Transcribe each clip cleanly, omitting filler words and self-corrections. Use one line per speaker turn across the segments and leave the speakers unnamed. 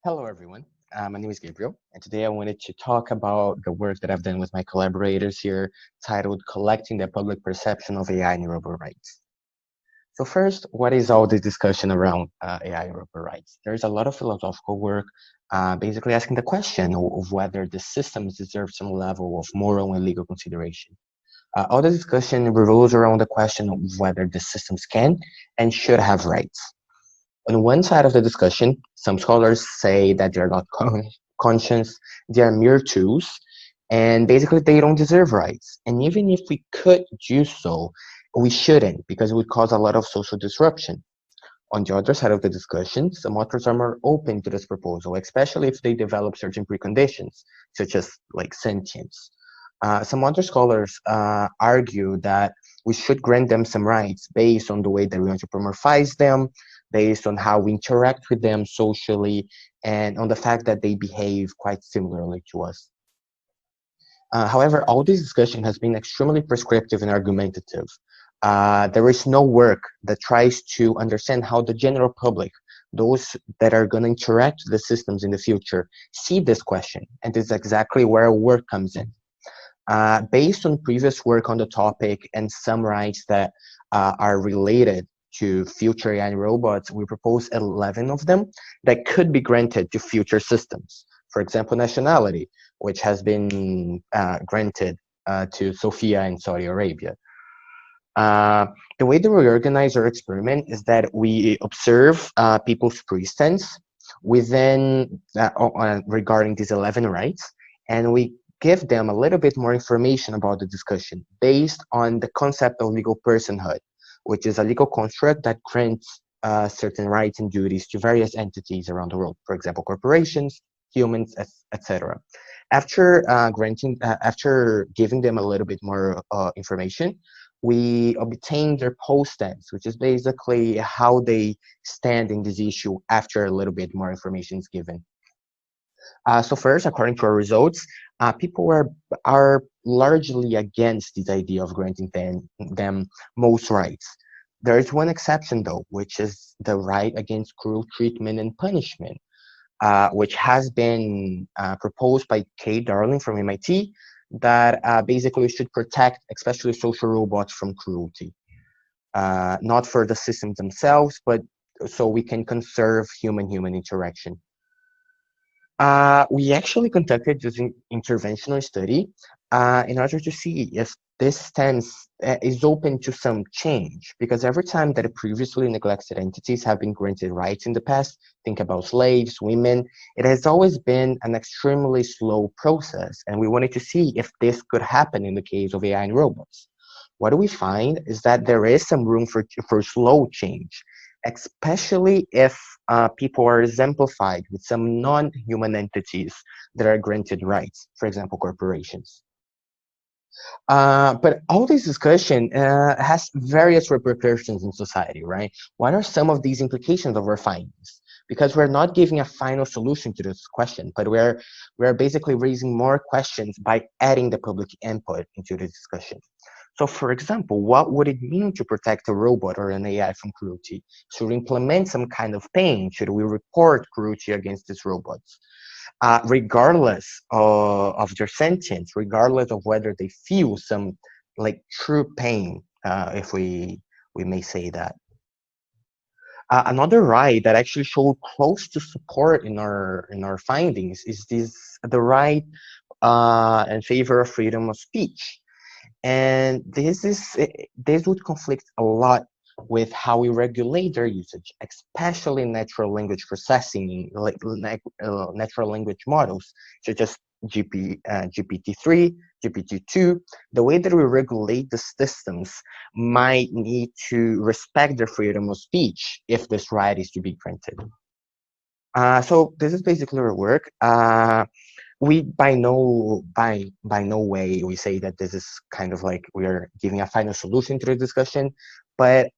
Hello, everyone. My name is Gabriel, and today I wanted to talk about the work that I've done with my collaborators here, titled Collecting the Public Perception of AI and Robot Rights. So first, what is all this discussion around AI and robot rights? There's a lot of philosophical work basically asking the question of whether the systems deserve some level of moral and legal consideration. All the discussion revolves around the question of whether the systems can and should have rights. On one side of the discussion, some scholars say that they're not conscious, they are mere tools, and basically they don't deserve rights. And even if we could do so, we shouldn't because it would cause a lot of social disruption. On the other side of the discussion, some authors are more open to this proposal, especially if they develop certain preconditions, such as like sentience. Some other scholars argue that we should grant them some rights based on the way that we anthropomorphize them, based on how we interact with them socially, and on the fact that they behave quite similarly to us. However, all this discussion has been extremely prescriptive and argumentative. There is no work that tries to understand how the general public, those that are going to interact with the systems in the future, see this question. And this is exactly where our work comes in. Based on previous work on the topic and some rights that are related to future AI robots, we propose 11 of them that could be granted to future systems. For example, nationality, which has been granted to Sophia in Saudi Arabia. The way that we organize our experiment is that we observe people's pre-stance within regarding these 11 rights, and we give them a little bit more information about the discussion based on the concept of legal personhood, which is a legal construct that grants certain rights and duties to various entities around the world, for example, corporations, humans, etc. After giving them a little bit more information, we obtain their post stance, which is basically how they stand in this issue after a little bit more information is given. So first, according to our results, people are largely against this idea of granting them most rights. There is one exception, though, which is the right against cruel treatment and punishment, which has been proposed by Kate Darling from MIT, that basically should protect, especially social robots, from cruelty. Not for the systems themselves, but so we can conserve human-human interaction. We actually conducted this interventional study in order to see if this stance is open to some change, because every time that previously neglected entities have been granted rights in the past, think about slaves, women, it has always been an extremely slow process, and we wanted to see if this could happen in the case of AI and robots. What do we find is that there is some room for slow change, especially if people are exemplified with some non-human entities that are granted rights, for example, corporations. But all this discussion has various repercussions in society, right? What are some of these implications of our findings? Because we're not giving a final solution to this question, but we're basically raising more questions by adding the public input into the discussion. So, for example, what would it mean to protect a robot or an AI from cruelty? Should we implement some kind of pain? Should we report cruelty against these robots? Regardless of their sentience, regardless of whether they feel some like true pain, if we may say that. Another right that actually showed close to support in our findings is the right in favor of freedom of speech. And this would conflict a lot with how we regulate their usage, especially natural language processing, like natural language models, such as GPT-3, GPT-2. The way that we regulate the systems might need to respect their freedom of speech if this right is to be granted. So this is basically our work. We by no way we say that this is kind of like we are giving a final solution to the discussion, but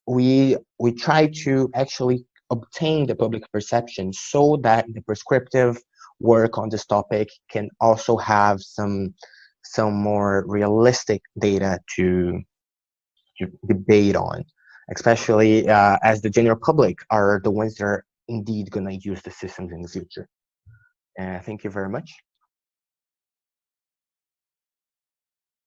we try to actually obtain the public perception so that the prescriptive work on this topic can also have some more realistic data to debate on, especially as the general public are the ones that are indeed going to use the systems in the future. Thank you very much.